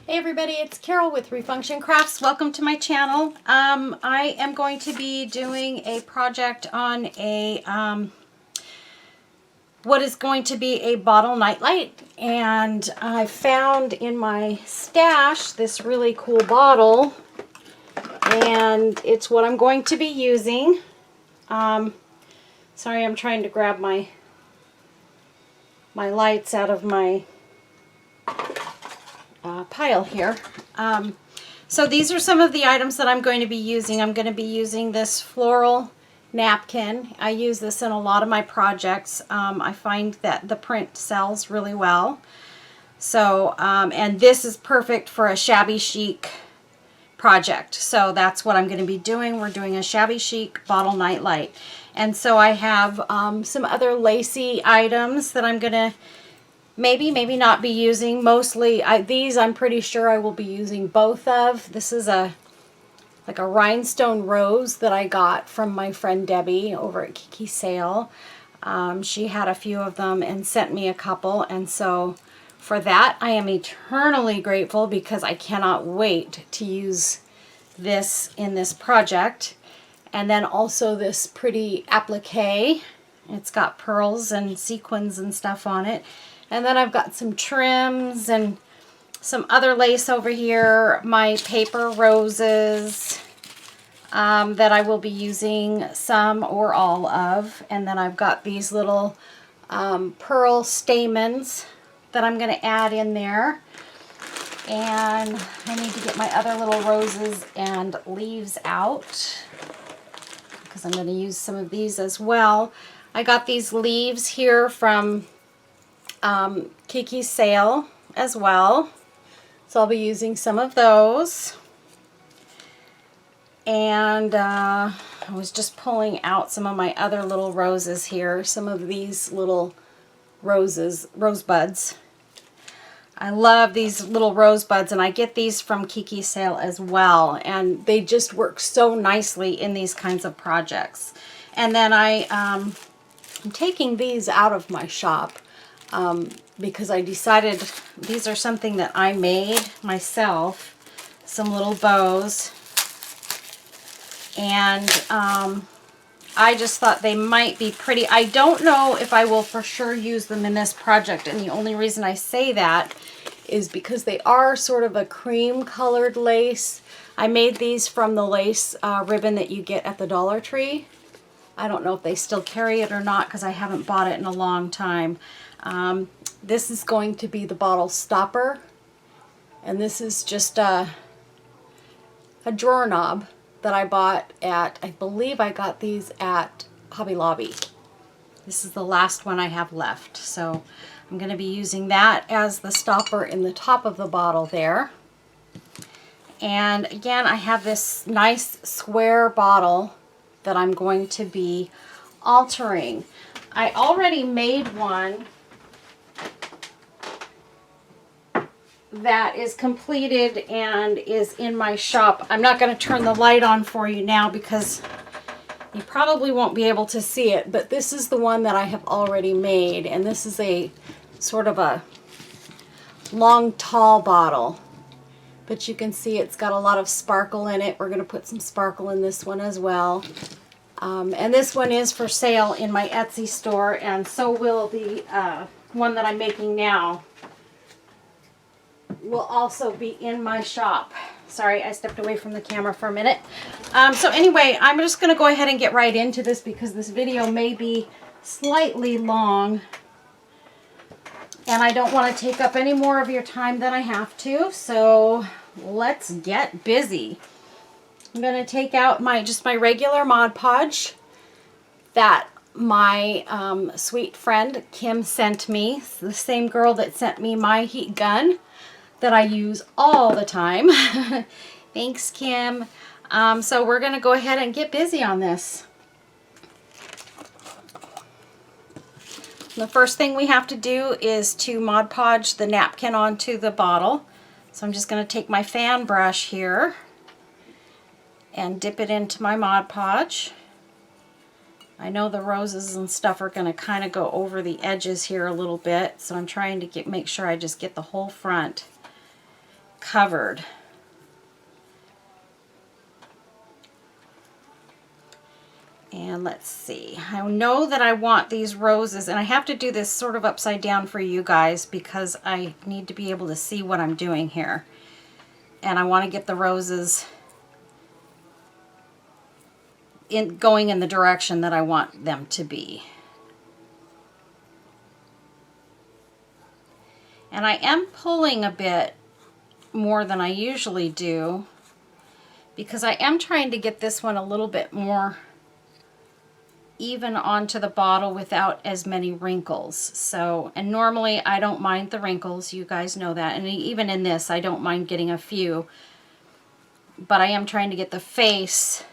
Hey everybody, it's Carol with Refunction Crafts. Welcome to my channel. I am going to be doing a project on a what is going to be a bottle nightlight, and I found in my stash this really cool bottle, and it's what I'm going to be using. Sorry, I'm trying to grab my lights out of my pile here. So these are some of the items that I'm going to be using. I'm going to be using this floral napkin. I use this in a lot of my projects. I find that the print sells really well. So, and this is perfect for a shabby chic project. So that's what I'm going to be doing. We're doing a shabby chic bottle nightlight. And so I have some other lacy items that I'm going to maybe not be using. Mostly these I'm pretty sure I will be using both of. This is like a rhinestone rose that I got from my friend Debbie over at Kiki's Sale. She had a few of them and sent me a couple, and so for that I am eternally grateful because I cannot wait to use this in this project. And then also this pretty applique. It's got pearls and sequins and stuff on it. And then I've got some trims and some other lace over here, my paper roses that I will be using some or all of. And then I've got these little pearl stamens that I'm going to add in there. And I need to get my other little roses and leaves out because I'm going to use some of these as well. I got these leaves here from Kiki's Sale as well, so I'll be using some of those. And I was just pulling out some of my other little roses here, some of these little rosebuds. I love these little rosebuds, and I get these from Kiki's Sale as well, and they just work so nicely in these kinds of projects. And then I'm taking these out of my shop because I decided these are something that I made myself, some little bows, and I just thought they might be pretty. I don't know if I will for sure use them in this project, and the only reason I say that is because they are sort of a cream colored lace. I made these from the lace ribbon that you get at the Dollar Tree. I don't know if they still carry it or not because I haven't bought it in a long time. This is going to be the bottle stopper, and this is just a drawer knob that I bought at, I believe I got these at Hobby Lobby. This is the last one I have left, so I'm going to be using that as the stopper in the top of the bottle there. And again, I have this nice square bottle that I'm going to be altering. I already made one that is completed and is in my shop. I'm not going to turn the light on for you now because you probably won't be able to see it, but this is the one that I have already made, and this is a sort of a long, tall bottle. But you can see it's got a lot of sparkle in it. We're going to put some sparkle in this one as well. And this one is for sale in my Etsy store, and so will the one that I'm making now will also be in my shop. Sorry, I stepped away from the camera for a minute. So anyway, I'm just going to go ahead and get right into this because this video may be slightly long, and I don't want to take up any more of your time than I have to, so let's get busy. I'm going to take out just my regular Mod Podge that my sweet friend Kim sent me. It's the same girl that sent me my heat gun that I use all the time. Thanks, Kim. So we're going to go ahead and get busy on this. The first thing we have to do is to Mod Podge the napkin onto the bottle. So I'm just going to take my fan brush here and dip it into my Mod Podge. I know the roses and stuff are going to kind of go over the edges here a little bit, so I'm trying to make sure I just get the whole front covered. And let's see, I know that I want these roses, and I have to do this sort of upside down for you guys because I need to be able to see what I'm doing here. And I want to get the roses going in the direction that I want them to be. And I am pulling a bit more than I usually do because I am trying to get this one a little bit more even onto the bottle without as many wrinkles. So, and normally I don't mind the wrinkles, you guys know that, and even in this I don't mind getting a few, but I am trying to get the face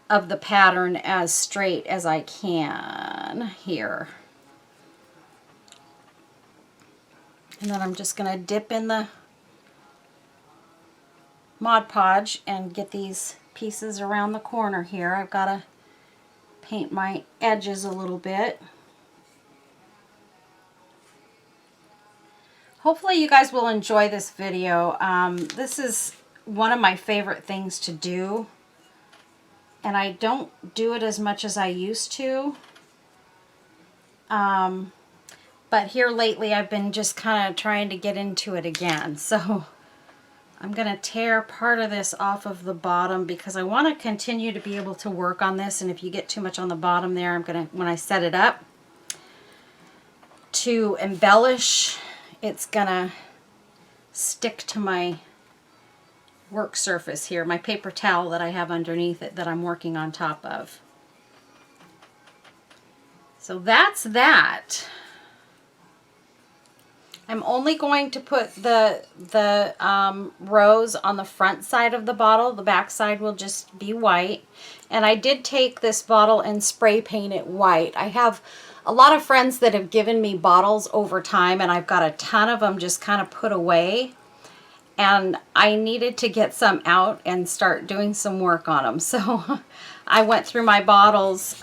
of the pattern as straight as I can here. And then I'm just going to dip in the Mod Podge and get these pieces around the corner here. I've got to paint my edges a little bit. Hopefully you guys will enjoy this video. This is one of my favorite things to do, and I don't do it as much as I used to. But here lately I've been just kind of trying to get into it again. So I'm going to tear part of this off of the bottom because I want to continue to be able to work on this. And if you get too much on the bottom there, I'm going to, when I set it up to embellish, it's going to stick to my work surface here, my paper towel that I have underneath it that I'm working on top of. So that's that. I'm only going to put the rose on the front side of the bottle. The back side will just be white. And I did take this bottle and spray paint it white. I have a lot of friends that have given me bottles over time, and I've got a ton of them just kind of put away. And I needed to get some out and start doing some work on them. So I went through my bottles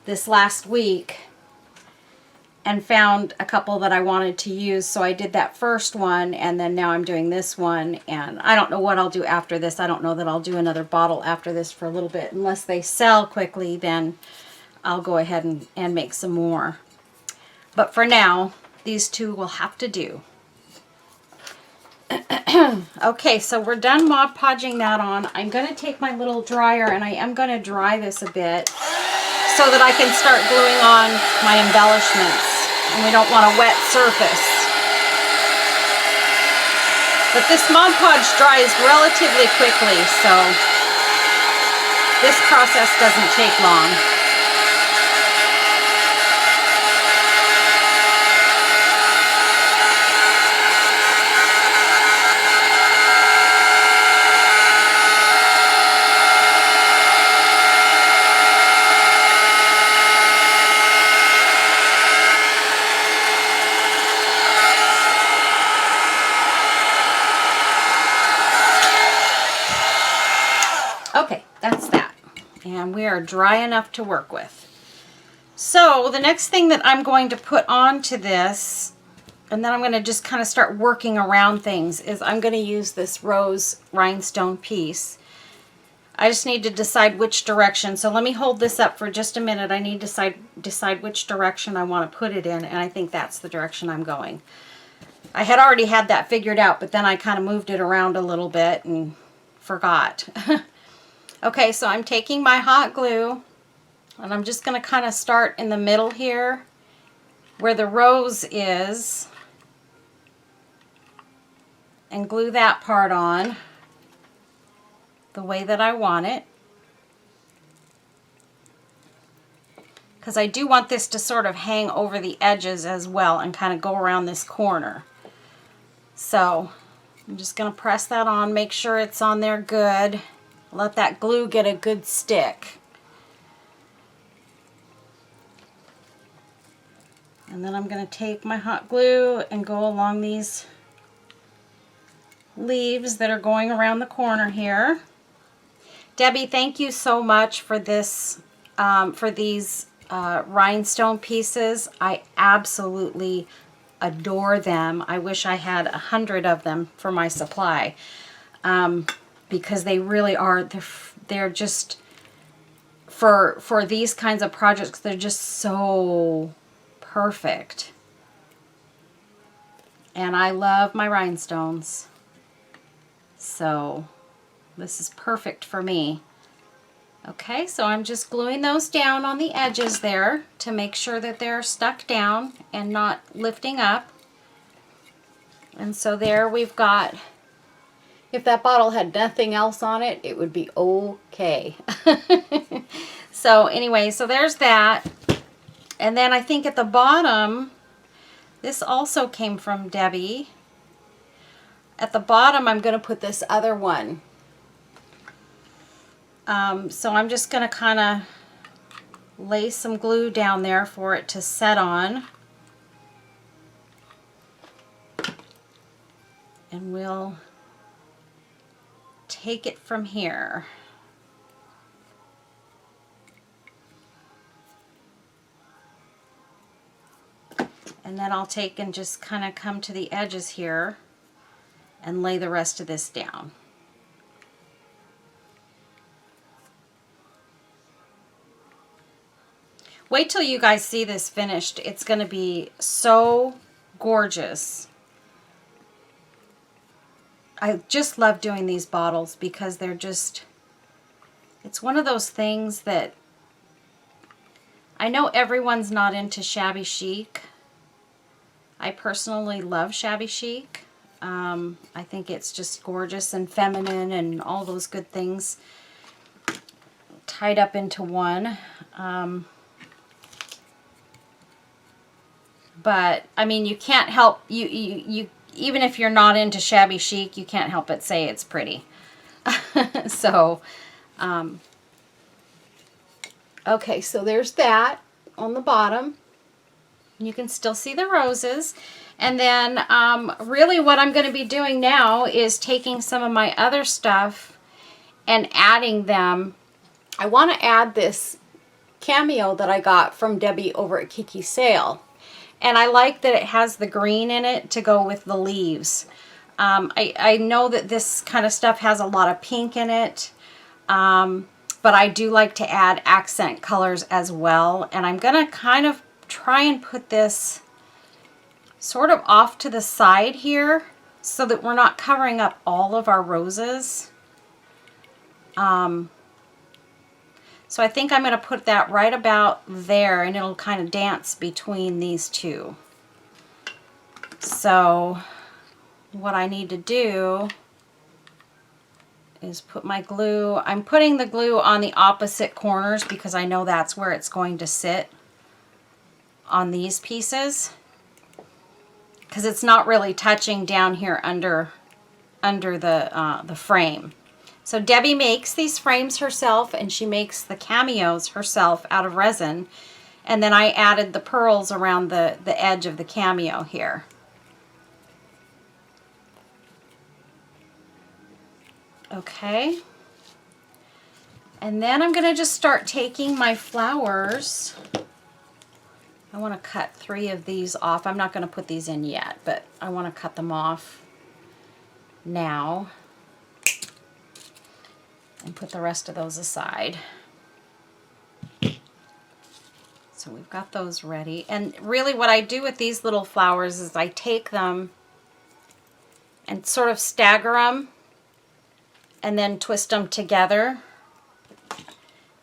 this last week and found a couple that I wanted to use. So I did that first one, and then now I'm doing this one, and I don't know what I'll do after this. I don't know that I'll do another bottle after this for a little bit. Unless they sell quickly, then I'll go ahead and make some more. But for now, these two will have to do. Okay, so we're done Mod Podging that on. I'm going to take my little dryer, and I am going to dry this a bit so that I can start gluing on my embellishments. And we don't want a wet surface. But this Mod Podge dries relatively quickly, so this process doesn't take long. Okay, that's that. And we are dry enough to work with. So the next thing that I'm going to put onto this, and then I'm going to just kind of start working around things, is I'm going to use this rose rhinestone piece. I just need to decide which direction. So let me hold this up for just a minute. I need to decide which direction I want to put it in, and I think that's the direction I'm going. I had already had that figured out, but then I kind of moved it around a little bit and forgot. Okay, so I'm taking my hot glue, and I'm just going to kind of start in the middle here where the rose is and glue that part on the way that I want it, because I do want this to sort of hang over the edges as well and kind of go around this corner. So I'm just going to press that on, make sure it's on there good. Let that glue get a good stick. And then I'm going to take my hot glue and go along these leaves that are going around the corner here. Debbie, thank you so much for this, for these rhinestone pieces. I absolutely adore them. I wish I had 100 of them for my supply, because they really are, they're just, for these kinds of projects, they're just so perfect. And I love my rhinestones, so this is perfect for me. Okay, so I'm just gluing those down on the edges there to make sure that they're stuck down and not lifting up. And so there we've got, if that bottle had nothing else on it, it would be okay. So anyway, so there's that. And then I think at the bottom, this also came from Debbie. At the bottom, I'm going to put this other one. So I'm just going to kind of lay some glue down there for it to set on. And we'll take it from here. And then I'll take and just kind of come to the edges here and lay the rest of this down. Wait till you guys see this finished. It's going to be so gorgeous. I just love doing these bottles because they're just, it's one of those things that I know everyone's not into shabby chic. I personally love shabby chic. I think it's just gorgeous and feminine and all those good things tied up into one. But I mean, you can't help, you even if you're not into shabby chic, you can't help but say it's pretty. So okay, so there's that on the bottom. You can still see the roses. And then really what I'm going to be doing now is taking some of my other stuff and adding them. I want to add this cameo that I got from Debbie over at Kiki's Sale. And I like that it has the green in it to go with the leaves. I know that this kind of stuff has a lot of pink in it, but I do like to add accent colors as well. And I'm going to kind of try and put this sort of off to the side here so that we're not covering up all of our roses. So I think I'm going to put that right about there, and it'll kind of dance between these two. So what I need to do is put my glue. I'm putting the glue on the opposite corners because I know that's where it's going to sit on these pieces, because it's not really touching down here under the frame. So Debbie makes these frames herself, and she makes the cameos herself out of resin. And then I added the pearls around the edge of the cameo here. Okay. And then I'm going to just start taking my flowers. I want to cut 3 of these off. I'm not going to put these in yet, but I want to cut them off now and put the rest of those aside. So we've got those ready. And really what I do with these little flowers is I take them and sort of stagger them and then twist them together.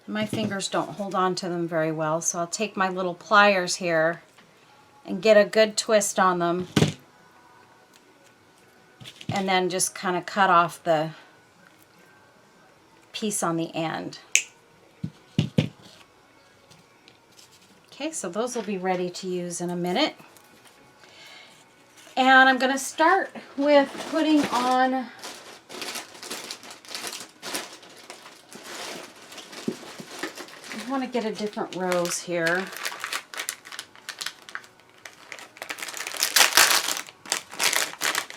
My fingers don't hold on to them very well, so I'll take my little pliers here and get a good twist on them, and then just kind of cut off the piece on the end. Okay, so those will be ready to use in a minute. And I'm going to start with putting on I want to get a different rose here.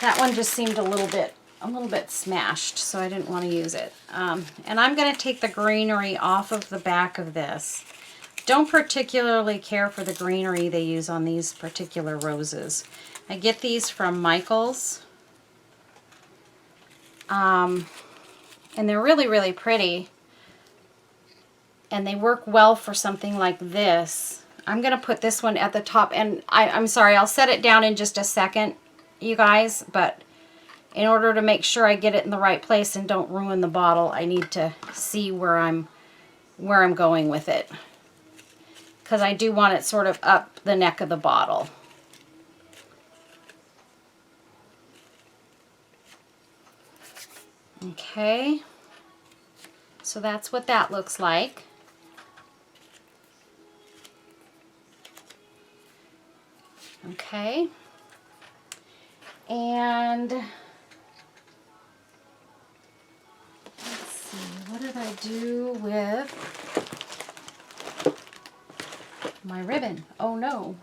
That one just seemed a little bit smashed, so I didn't want to use it. And I'm going to take the greenery off of the back of this don't particularly care for the greenery they use on these particular roses. I get these from Michael's. And they're really, really pretty. And they work well for something like this. I'm going to put this one at the top. And I'm sorry, I'll set it down in just a second, you guys. But in order to make sure I get it in the right place and don't ruin the bottle, I need to see where I'm going with it. Because I do want it sort of up the neck of the bottle. Okay, so that's what that looks like. Okay, and let's see, what did I do with my ribbon? Oh no.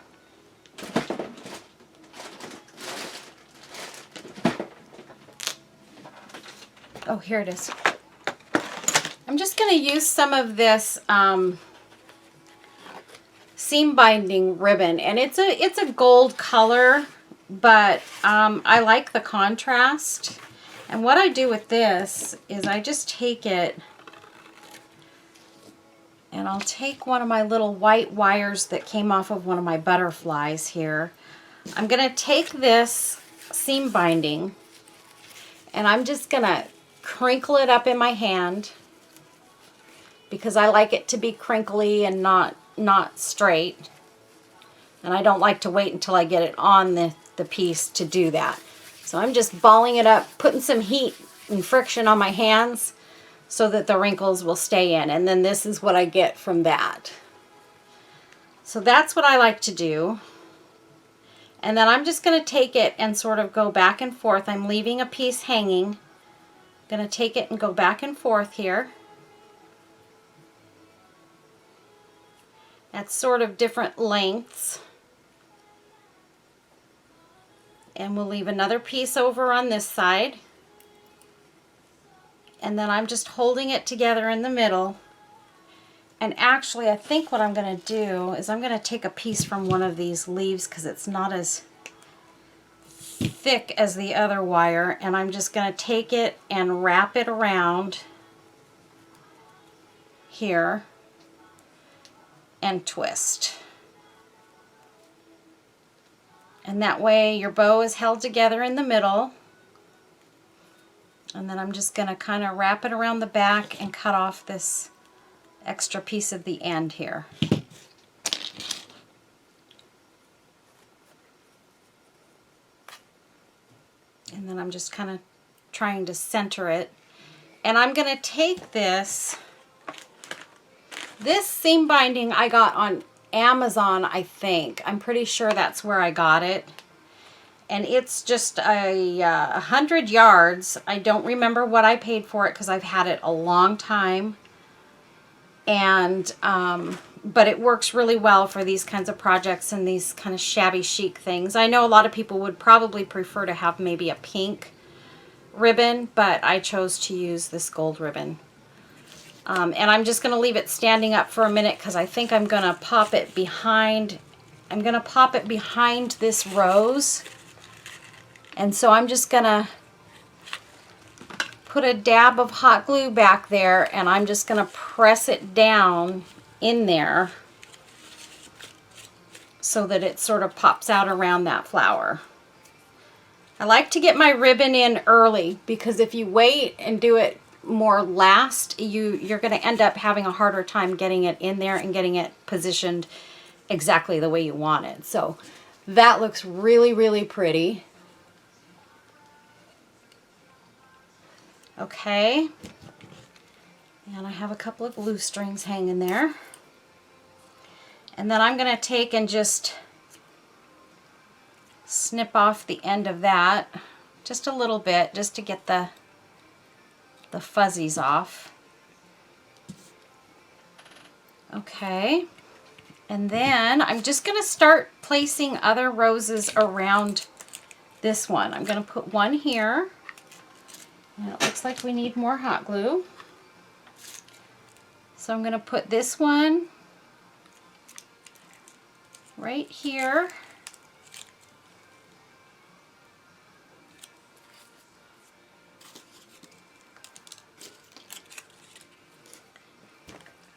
Oh, here it is. I'm just going to use some of this seam binding ribbon, and it's a gold color, but I like the contrast. And what I do with this is I just take it, and I'll take one of my little white wires that came off of one of my butterflies here. I'm going to take this seam binding, and I'm just going to crinkle it up in my hand because I like it to be crinkly and not straight, and I don't like to wait until I get it on the piece to do that. So I'm just balling it up, putting some heat and friction on my hands so that the wrinkles will stay in, and then this is what I get from that. So that's what I like to do. And then I'm just going to take it and sort of go back and forth. I'm leaving a piece hanging. Going to take it and go back and forth here. At sort of different lengths. And we'll leave another piece over on this side. And then I'm just holding it together in the middle. And actually, I think what I'm going to do is I'm going to take a piece from one of these leaves because it's not as thick as the other wire, and I'm just going to take it and wrap it around here and twist. And that way your bow is held together in the middle. And then I'm just going to kind of wrap it around the back and cut off this extra piece at the end here. And then I'm just kind of trying to center it. And I'm going to take this seam binding I got on Amazon, I think. I'm pretty sure that's where I got it. And it's just 100 yards. I don't remember what I paid for it because I've had it a long time. And but it works really well for these kinds of projects and these kind of shabby chic things. I know a lot of people would probably prefer to have maybe a pink ribbon, but I chose to use this gold ribbon. And I'm just going to leave it standing up for a minute because I think I'm going to pop it behind. I'm going to pop it behind this rose. And so I'm just going to put a dab of hot glue back there, and I'm just going to press it down in there so that it sort of pops out around that flower. I like to get my ribbon in early because if you wait and do it more last, you're going to end up having a harder time getting it in there and getting it positioned exactly the way you want it. So that looks really, really pretty. Okay, and I have a couple of glue strings hanging there. And then I'm going to take and just snip off the end of that just a little bit, just to get the fuzzies off. Okay, and then I'm just going to start placing other roses around this one. I'm going to put one here. And it looks like we need more hot glue. So I'm going to put this one right here.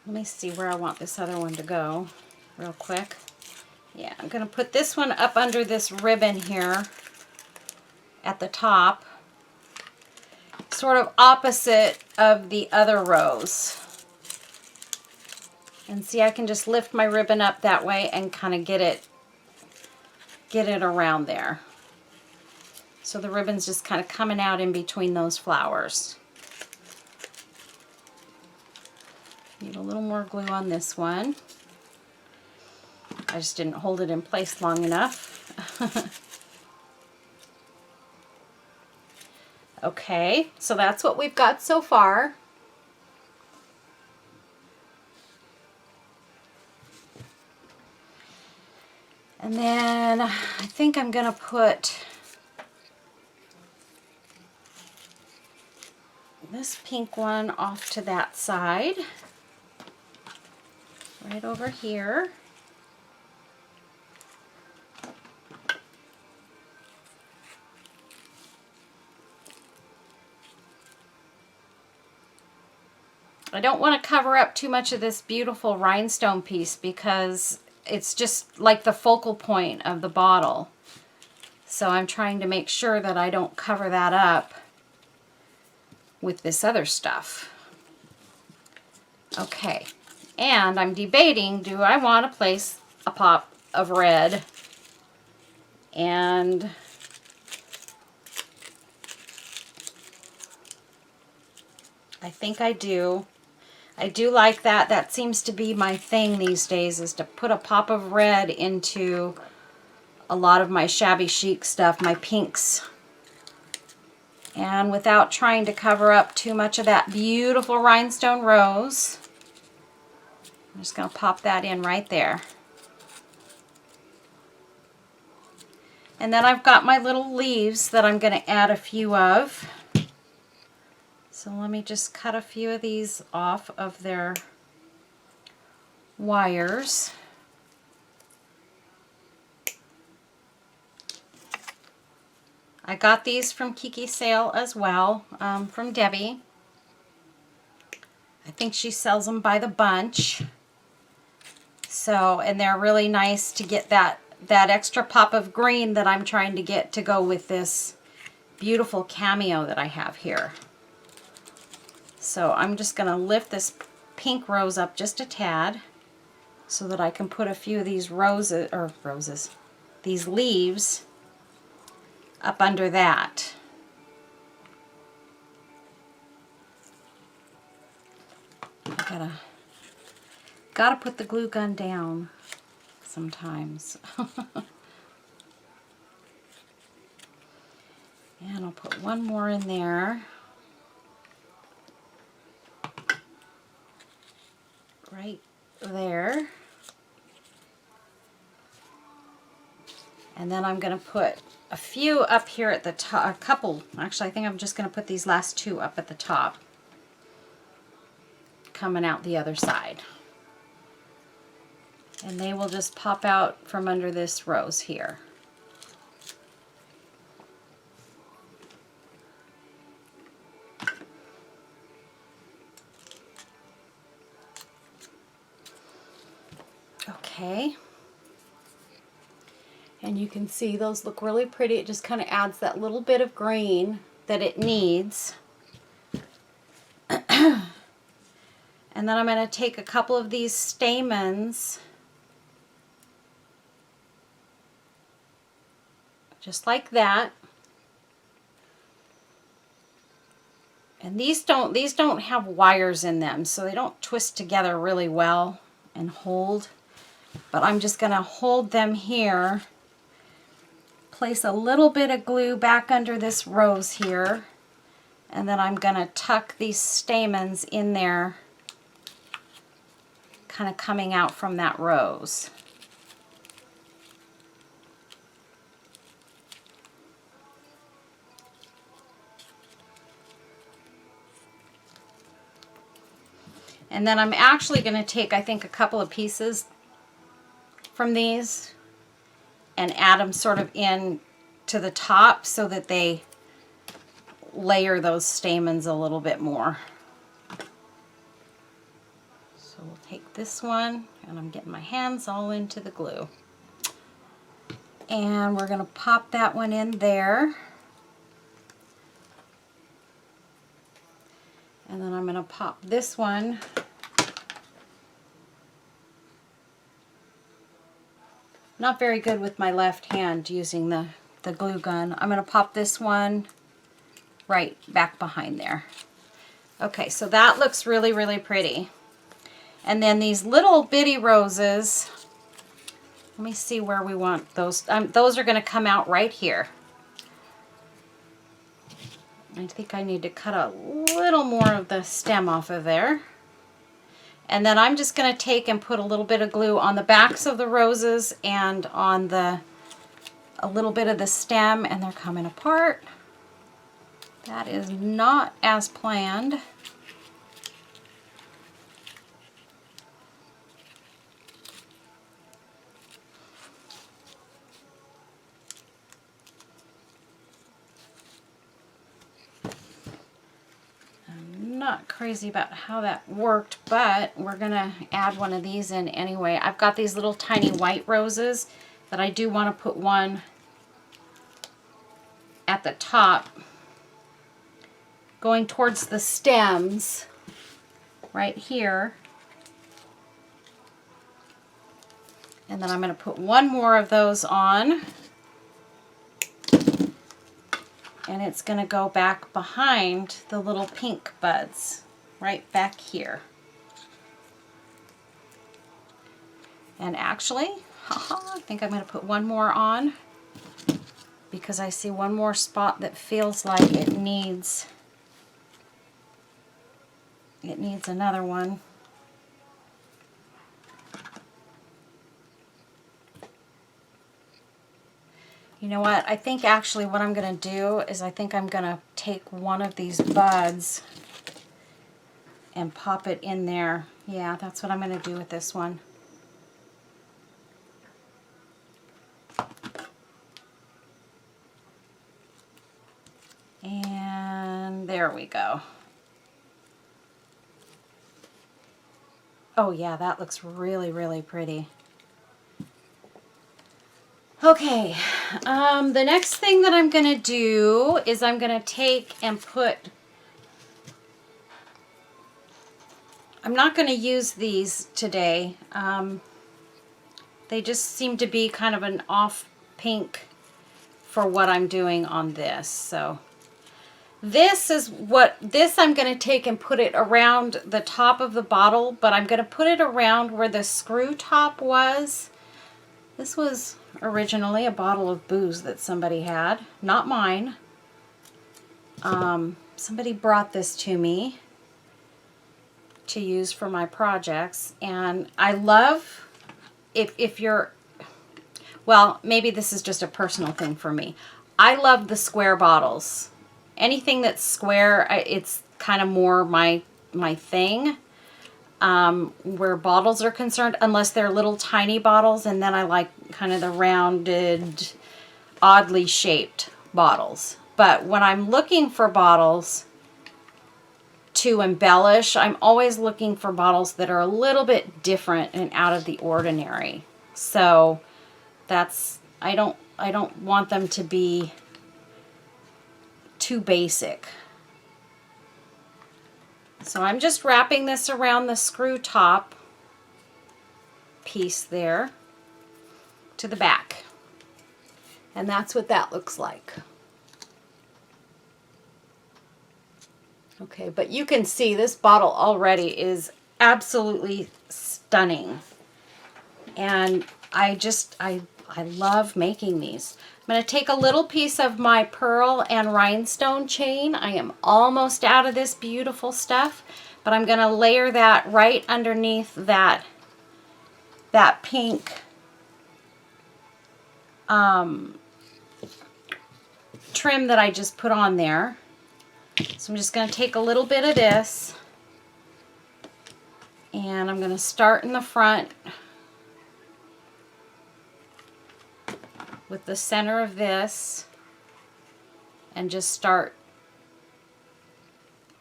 Let me see where I want this other one to go real quick. Yeah, I'm going to put this one up under this ribbon here at the top, sort of opposite of the other rows. And see, I can just lift my ribbon up that way and kind of get it around there. So the ribbon's just kind of coming out in between those flowers. Need a little more glue on this one. I just didn't hold it in place long enough. Okay, so that's what we've got so far. And then I think I'm going to put this pink one off to that side, right over here. I don't want to cover up too much of this beautiful rhinestone piece because it's just like the focal point of the bottle. So I'm trying to make sure that I don't cover that up with this other stuff. Okay, and I'm debating, do I want to place a pop of red? And I think I do. I do like that. That seems to be my thing these days, is to put a pop of red into a lot of my shabby chic stuff, my pinks. And without trying to cover up too much of that beautiful rhinestone rose, I'm just going to pop that in right there. And then I've got my little leaves that I'm going to add a few of. So let me just cut a few of these off of their wires. I got these from Kiki's sale as well, from Debbie. I think she sells them by the bunch. So, and they're really nice to get that extra pop of green that I'm trying to get to go with this beautiful cameo that I have here. So I'm just going to lift this pink rose up just a tad so that I can put a few of these these leaves up under that. I gotta put the glue gun down sometimes. And I'll put one more in there. Right there. And then I'm going to put a few up here at the top, a couple. Actually, I think I'm just going to put these last two up at the top, coming out the other side. And they will just pop out from under this rose here. Okay, and you can see those look really pretty. It just kind of adds that little bit of green that it needs. And then I'm going to take a couple of these stamens, just like that. And these don't have wires in them, so they don't twist together really well and hold. But I'm just going to hold them here, place a little bit of glue back under this rose here, and then I'm going to tuck these stamens in there, kind of coming out from that rose. And then I'm actually going to take, I think, a couple of pieces from these and add them sort of in to the top so that they layer those stamens a little bit more. So we'll take this one, and I'm getting my hands all into the glue. And we're going to pop that one in there. And then I'm going to pop this one not very good with my left hand using the glue gun. I'm going to pop this one right back behind there. Okay, so that looks really, really pretty. And then these little bitty roses, let me see where we want those. Those are going to come out right here. I think I need to cut a little more of the stem off of there. And then I'm just going to take and put a little bit of glue on the backs of the roses and on a little bit of the stem, and they're coming apart. That is not as planned. Not crazy about how that worked, but we're gonna add one of these in anyway. I've got these little tiny white roses that I do want to put one at the top going towards the stems right here, and then I'm going to put one more of those on, and it's going to go back behind the little pink buds, right back here. And actually, I think I'm going to put one more on because I see one more spot that feels like it needs another one. You know what? I think actually what I'm going to do is I think I'm going to take one of these buds and pop it in there. Yeah, that's what I'm going to do with this one. And there we go. Oh yeah, that looks really, really pretty. Okay, the next thing that I'm going to do is I'm going to take and put, I'm not going to use these today. They just seem to be kind of an off pink for what I'm doing on this. So this I'm going to take and put it around the top of the bottle, but I'm going to put it around where the screw top was. This was originally a bottle of booze that somebody had, not mine. Somebody brought this to me to use for my projects, and I love, if you're, well, maybe this is just a personal thing for me. I love the square bottles. Anything that's square, it's kind of more my thing. Where bottles are concerned, unless they're little tiny bottles, and then I like kind of the rounded, oddly shaped bottles. But when I'm looking for bottles to embellish, I'm always looking for bottles that are a little bit different and out of the ordinary. So that's, I don't want them to be too basic. So I'm just wrapping this around the screw top piece there to the back. And that's what that looks like. Okay, but you can see this bottle already is absolutely stunning. And I love making these. I'm going to take a little piece of my pearl and rhinestone chain. I am almost out of this beautiful stuff, but I'm going to layer that right underneath that pink trim that I just put on there. So I'm just going to take a little bit of this, and I'm going to start in the front with the center of this and just start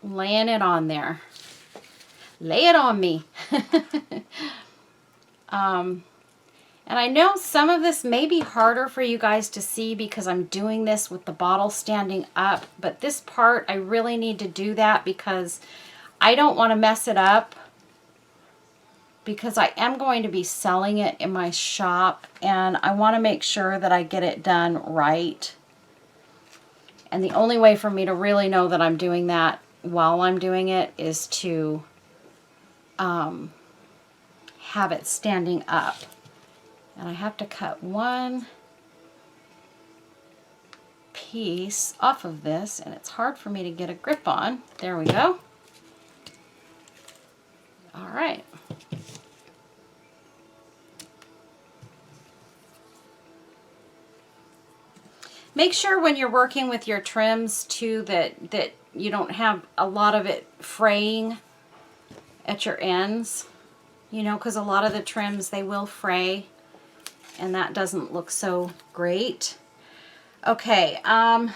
laying it on there. Lay it on me. And I know some of this may be harder for you guys to see because I'm doing this with the bottle standing up, but this part I really need to do that because I don't want to mess it up, because I am going to be selling it in my shop and I want to make sure that I get it done right. And the only way for me to really know that I'm doing that while I'm doing it is to have it standing up. And I have to cut one piece off of this, and it's hard for me to get a grip on. There we go. All right. Make sure when you're working with your trims too that you don't have a lot of it fraying at your ends, you know, because a lot of the trims, they will fray and that doesn't look so great. Okay, I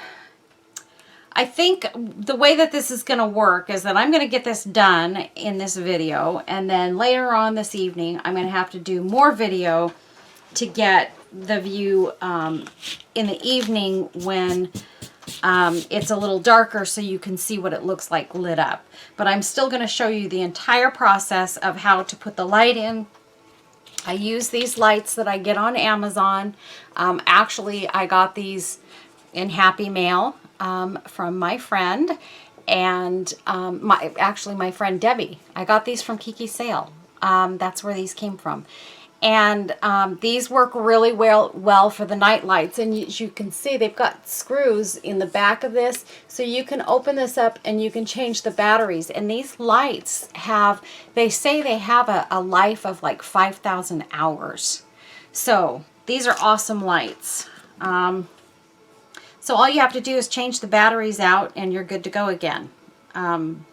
think the way that this is going to work is that I'm going to get this done in this video, and then later on this evening I'm going to have to do more video to get the view in the evening when it's a little darker so you can see what it looks like lit up. But I'm still going to show you the entire process of how to put the light in. I use these lights that I get on Amazon. Actually, I got these in Happy Mail from my friend, and my friend Debbie. I got these from Kiki's Sale. That's where these came from. And these work really well for the night lights. And as you can see, they've got screws in the back of this, so you can open this up and you can change the batteries. And these lights have, they say they have a life of like 5,000 hours. So these are awesome lights. So all you have to do is change the batteries out and you're good to go again. And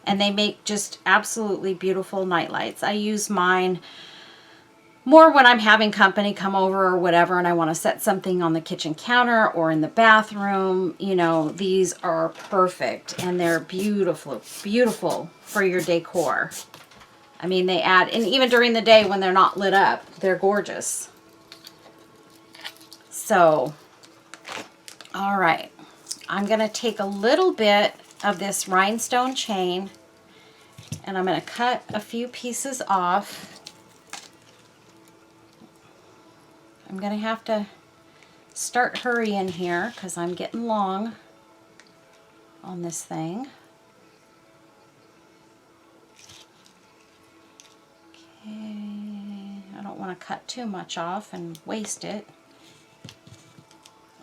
they make just absolutely beautiful night lights. I use mine more when I'm having company come over or whatever and I want to set something on the kitchen counter or in the bathroom. You know, these are perfect and they're beautiful, beautiful for your decor. I mean, they add, and even during the day when they're not lit up, they're gorgeous. So, all right, I'm going to take a little bit of this rhinestone chain and I'm going to cut a few pieces off. I'm going to have to start hurrying here because I'm getting long on this thing. Okay, I don't want to cut too much off and waste it.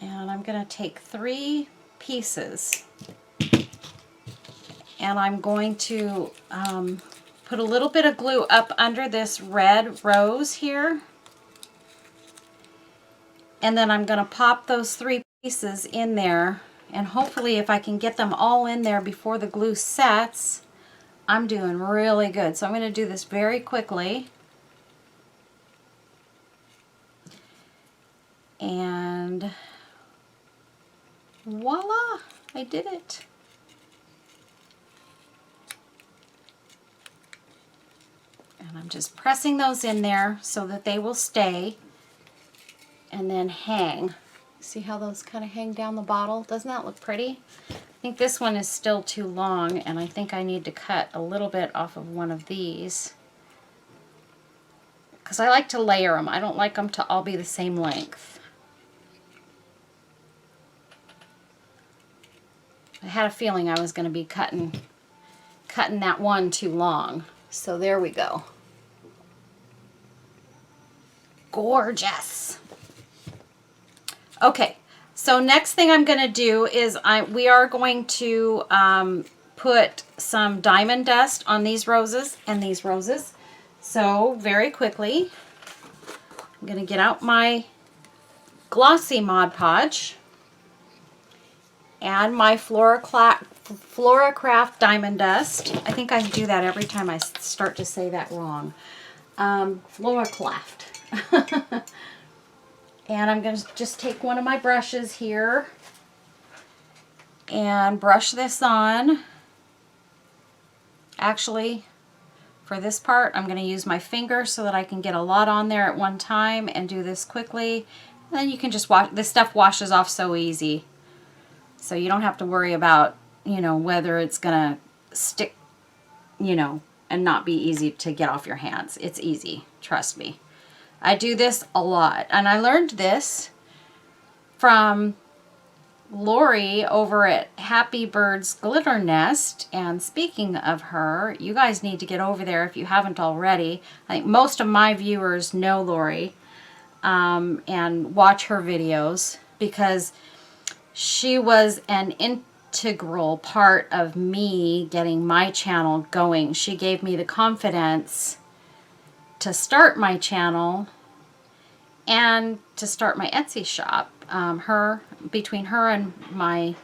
And I'm going to take 3 pieces and I'm going to put a little bit of glue up under this red rose here. And then I'm going to pop those 3 pieces in there, and hopefully if I can get them all in there before the glue sets, I'm doing really good. So I'm going to do this very quickly. And voila, I did it. And I'm just pressing those in there so that they will stay. And then hang. See how those kind of hang down the bottle? Doesn't that look pretty? I think this one is still too long, and I think I need to cut a little bit off of one of these because I like to layer them. I don't like them to all be the same length. I had a feeling I was going to be cutting that one too long. So there we go. Gorgeous. Okay, so next thing I'm going to do is we are going to put some diamond dust on these roses and these roses. So very quickly, I'm going to get out my glossy Mod Podge and my Flora Craft diamond dust. I think I do that every time I start to say that wrong. Flora Craft. And I'm going to just take one of my brushes here and brush this on. Actually, for this part, I'm going to use my finger so that I can get a lot on there at one time and do this quickly. And then you can just wash, this stuff washes off so easy. So you don't have to worry about, you know, whether it's going to stick, you know, and not be easy to get off your hands. It's easy, trust me. I do this a lot. And I learned this from Lori over at Happy Birds Glitter Nest. And speaking of her, you guys need to get over there if you haven't already. I think most of my viewers know Lori and watch her videos because she was an integral part of me getting my channel going. She gave me the confidence to start my channel and to start my Etsy shop. Between her and my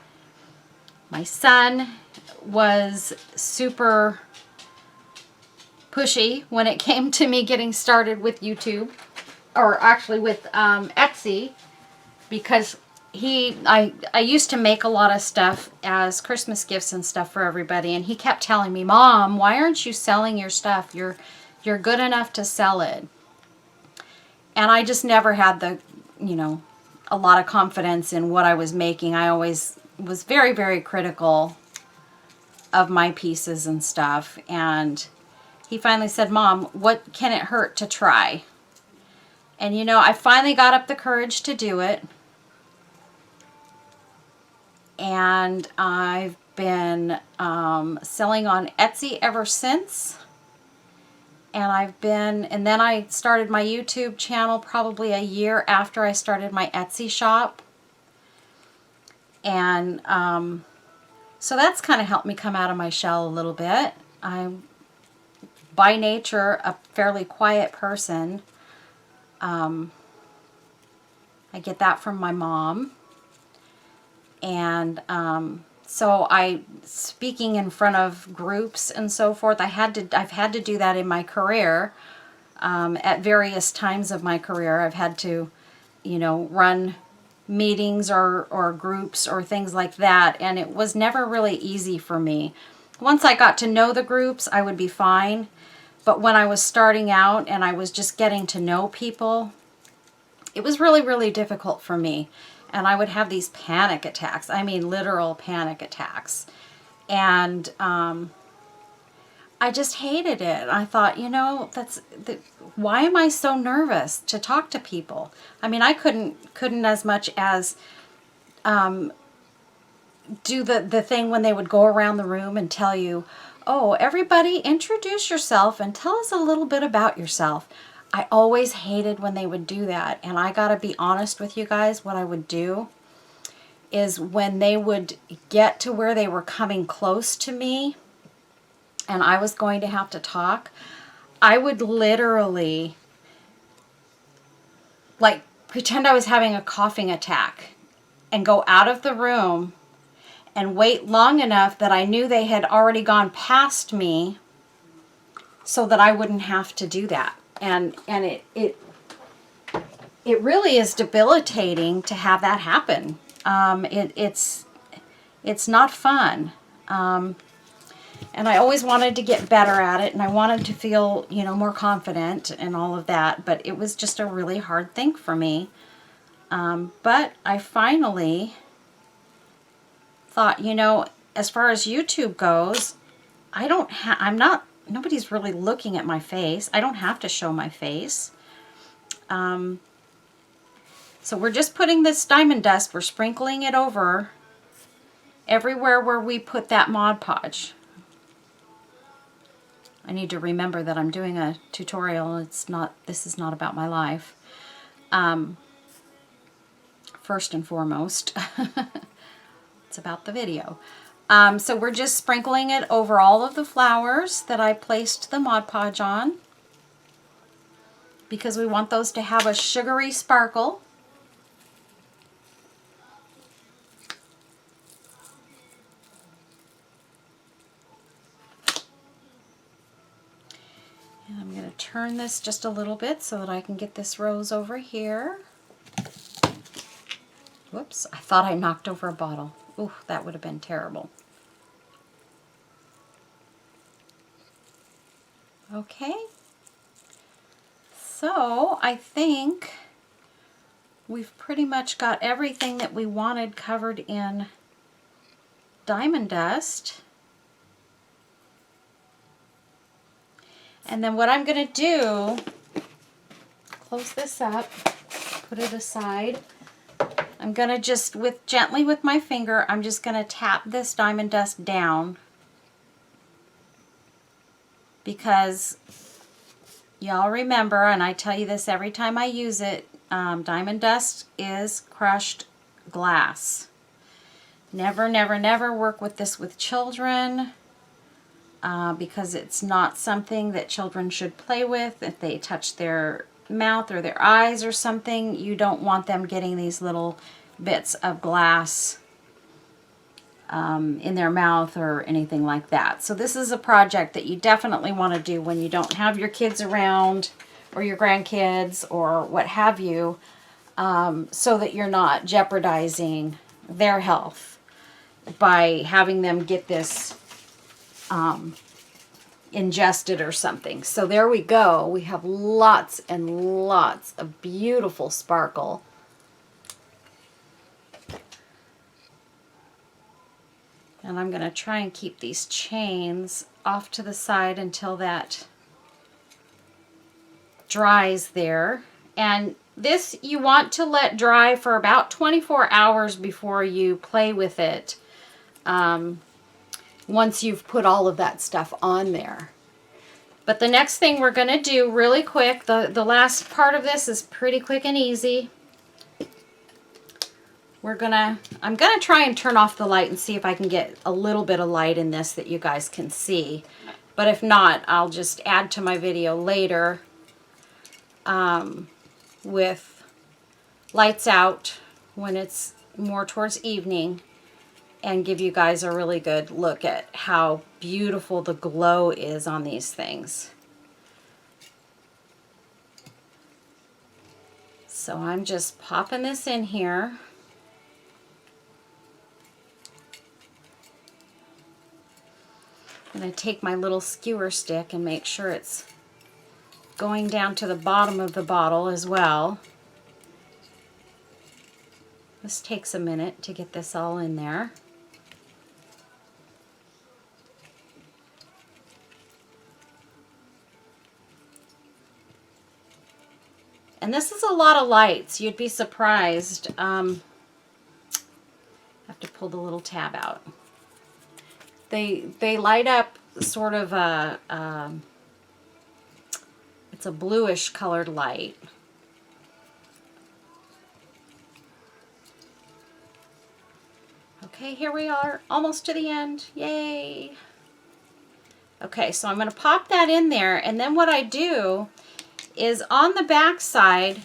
son was super pushy when it came to me getting started with YouTube, or actually with Etsy, because I used to make a lot of stuff as Christmas gifts and stuff for everybody, and he kept telling me, "Mom, why aren't you selling your stuff? You're good enough to sell it." And I just never had the, you know, a lot of confidence in what I was making. I always was very, very critical of my pieces and stuff. And he finally said, "Mom, what can it hurt to try?" And you know, I finally got up the courage to do it. And I've been selling on Etsy ever since. And then I started my YouTube channel probably a year after I started my Etsy shop. And so that's kind of helped me come out of my shell a little bit. I'm by nature a fairly quiet person. I get that from my mom. And so speaking in front of groups and so forth, I've had to do that in my career. At various times of my career, I've had to, you know, run meetings or groups or things like that, and it was never really easy for me. Once I got to know the groups, I would be fine. But when I was starting out and I was just getting to know people, it was really, really difficult for me. And I would have these panic attacks. I mean, literal panic attacks. And I just hated it. I thought, you know, why am I so nervous to talk to people? I mean, I couldn't as much as do the thing when they would go around the room and tell you, "Oh, everybody introduce yourself and tell us a little bit about yourself." I always hated when they would do that. And I gotta be honest with you guys, what I would do is when they would get to where they were coming close to me and I was going to have to talk, I would literally like pretend I was having a coughing attack and go out of the room and wait long enough that I knew they had already gone past me so that I wouldn't have to do that. And it really is debilitating to have that happen. It's not fun. And I always wanted to get better at it, and I wanted to feel, you know, more confident and all of that, but it was just a really hard thing for me. But I finally thought, you know, as far as YouTube goes, nobody's really looking at my face. I don't have to show my face. So we're just putting this diamond dust, we're sprinkling it over everywhere where we put that Mod Podge. I need to remember that I'm doing a tutorial. This is not about my life. First and foremost, it's about the video. So we're just sprinkling it over all of the flowers that I placed the Mod Podge on, because we want those to have a sugary sparkle. And I'm going to turn this just a little bit so that I can get this rose over here. Whoops, I thought I knocked over a bottle. Ooh, that would have been terrible. Okay. So I think we've pretty much got everything that we wanted covered in diamond dust. And then what I'm going to do, close this up, put it aside. I'm going to just, gently with my finger, I'm just going to tap this diamond dust down, because y'all remember, and I tell you this every time I use it, diamond dust is crushed glass. Never, never, never work with this with children, because it's not something that children should play with. If they touch their mouth or their eyes or something, you don't want them getting these little bits of glass in their mouth or anything like that. So this is a project that you definitely want to do when you don't have your kids around or your grandkids or what have you, so that you're not jeopardizing their health by having them get this ingested or something. So there we go. We have lots and lots of beautiful sparkle. And I'm going to try and keep these chains off to the side until that dries there. And this you want to let dry for about 24 hours before you play with it, once you've put all of that stuff on there. But the next thing we're going to do really quick, the last part of this is pretty quick and easy. I'm gonna try and turn off the light and see if I can get a little bit of light in this that you guys can see. But if not, I'll just add to my video later with lights out when it's more towards evening, and give you guys a really good look at how beautiful the glow is on these things. So I'm just popping this in here. I'm going to take my little skewer stick and make sure it's going down to the bottom of the bottle as well. This takes a minute to get this all in there. And this is a lot of lights. You'd be surprised. I have to pull the little tab out. They light up sort of a, it's a bluish colored light. Okay, here we are, almost to the end. Yay! Okay, so I'm going to pop that in there, and then what I do is on the back side,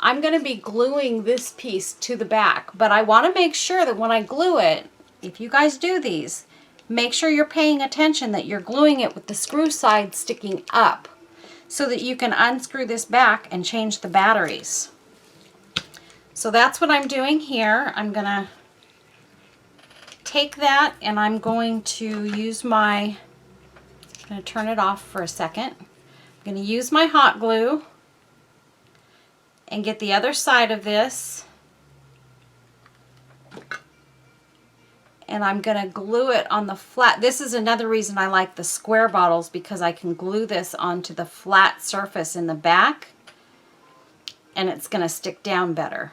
I'm going to be gluing this piece to the back, but I want to make sure that when I glue it, if you guys do these, make sure you're paying attention that you're gluing it with the screw side sticking up so that you can unscrew this back and change the batteries. So that's what I'm doing here. I'm going to take that and I'm going to use my, I'm going to turn it off for a second. I'm going to use my hot glue and get the other side of this, and I'm going to glue it on the flat. This is another reason I like the square bottles, because I can glue this onto the flat surface in the back and it's going to stick down better.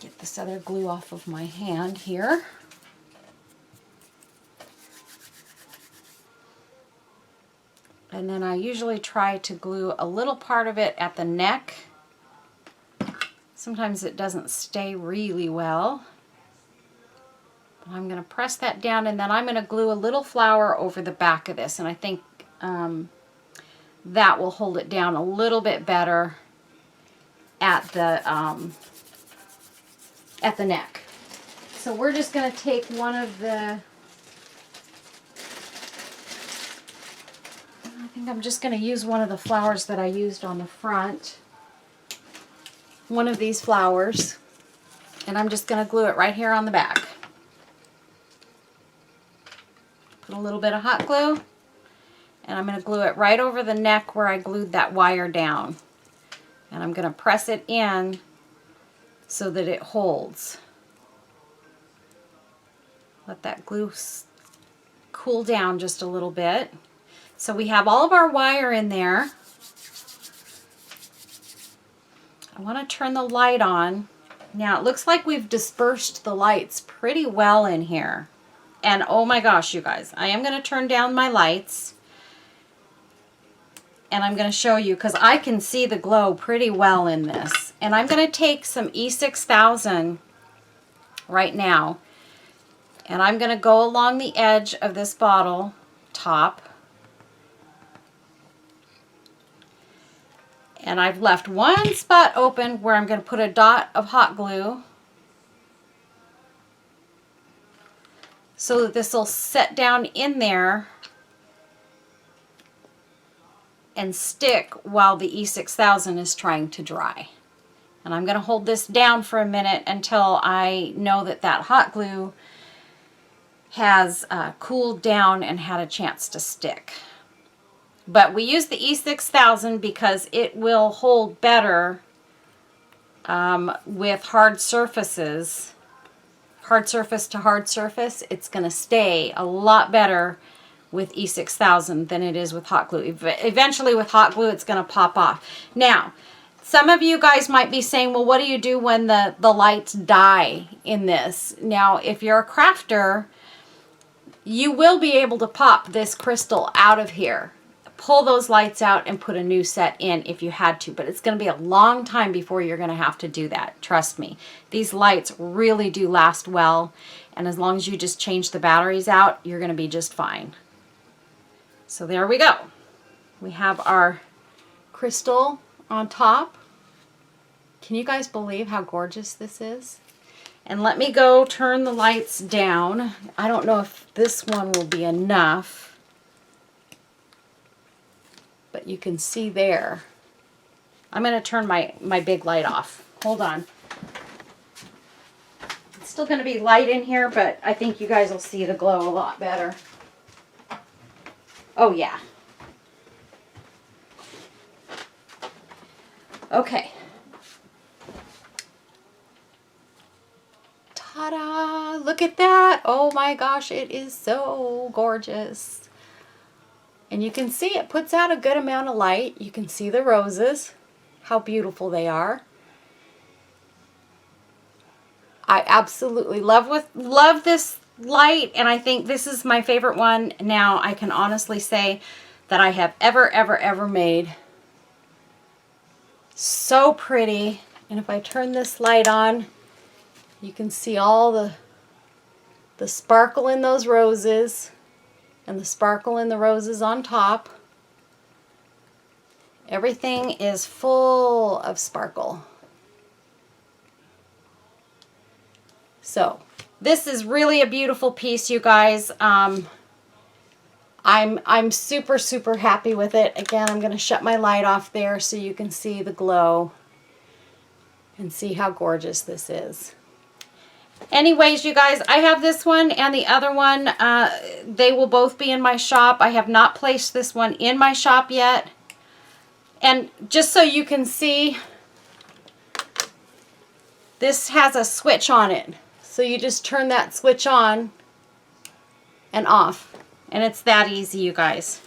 Get this other glue off of my hand here. And then I usually try to glue a little part of it at the neck. Sometimes it doesn't stay really well. But I'm going to press that down, and then I'm going to glue a little flower over the back of this, and I think that will hold it down a little bit better at the neck. So we're just going to take one of the, I think I'm just going to use one of the flowers that I used on the front. one of these flowers, and I'm just going to glue it right here on the back. Put a little bit of hot glue, and I'm going to glue it right over the neck where I glued that wire down. And I'm going to press it in so that it holds. Let that glue cool down just a little bit. So we have all of our wire in there. I want to turn the light on. Now it looks like we've dispersed the lights pretty well in here. And oh my gosh, you guys, I am going to turn down my lights. And I'm going to show you, because I can see the glow pretty well in this. And I'm going to take some E6000 right now. And I'm going to go along the edge of this bottle top. And I've left one spot open where I'm going to put a dot of hot glue, so that this will set down in there and stick while the E6000 is trying to dry. And I'm going to hold this down for a minute until I know that that hot glue has cooled down and had a chance to stick. But we use the E6000 because it will hold better with hard surfaces. Hard surface to hard surface, it's going to stay a lot better with E6000 than it is with hot glue. Eventually with hot glue, it's going to pop off. Now, some of you guys might be saying, well, what do you do when the lights die in this? Now, if you're a crafter, you will be able to pop this crystal out of here. Pull those lights out and put a new set in if you had to, but it's going to be a long time before you're going to have to do that. Trust me. These lights really do last well, and as long as you just change the batteries out, you're going to be just fine. So there we go. We have our crystal on top. Can you guys believe how gorgeous this is? And let me go turn the lights down. I don't know if this one will be enough, but you can see there. I'm going to turn my big light off. Hold on. It's still going to be light in here, but I think you guys will see the glow a lot better. Oh yeah. Okay. Ta-da! Look at that! Oh my gosh, it is so gorgeous. And you can see it puts out a good amount of light. You can see the roses, how beautiful they are. I absolutely love this light, and I think this is my favorite one now I can honestly say that I have ever made. So pretty. And if I turn this light on, you can see all the sparkle in those roses and the sparkle in the roses on top. Everything is full of sparkle. So this is really a beautiful piece, you guys. I'm super happy with it. Again, I'm going to shut my light off there so you can see the glow and see how gorgeous this is. Anyways, you guys, I have this one and the other one. They will both be in my shop. I have not placed this one in my shop yet. And just so you can see, this has a switch on it. So you just turn that switch on and off. And it's that easy, you guys.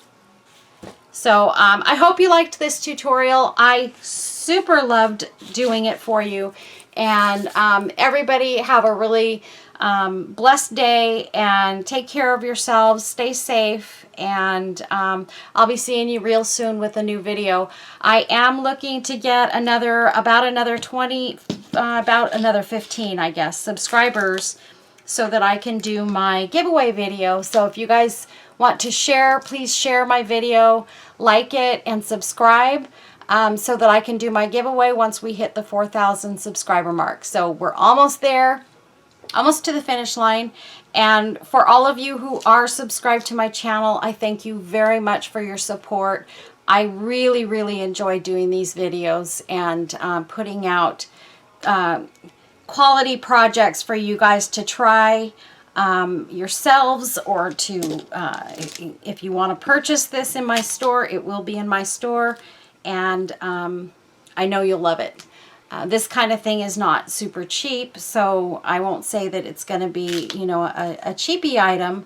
So I hope you liked this tutorial. I super loved doing it for you. And everybody have a really blessed day, and take care of yourselves. Stay safe, and I'll be seeing you real soon with a new video. I am looking to get about another 15, I guess, subscribers, so that I can do my giveaway video. So if you guys want to share, please share my video, like it, and subscribe. So that I can do my giveaway once we hit the 4,000 subscriber mark. So we're almost there, almost to the finish line. And for all of you who are subscribed to my channel, I thank you very much for your support. I really, really enjoy doing these videos and putting out quality projects for you guys to try yourselves, or to, if you want to purchase this in my store, it will be in my store, and I know you'll love it. This kind of thing is not super cheap, so I won't say that it's going to be, you know, a cheapy item,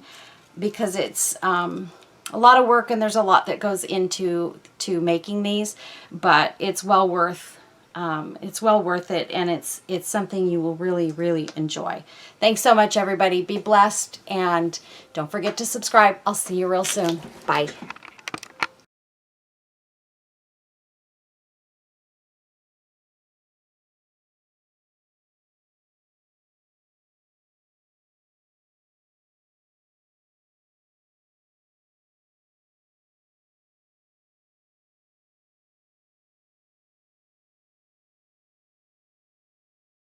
because it's a lot of work and there's a lot that goes into making these, but it's well worth it, and it's something you will really, really enjoy. Thanks so much, everybody. Be blessed, and don't forget to subscribe. I'll see you real soon. Bye.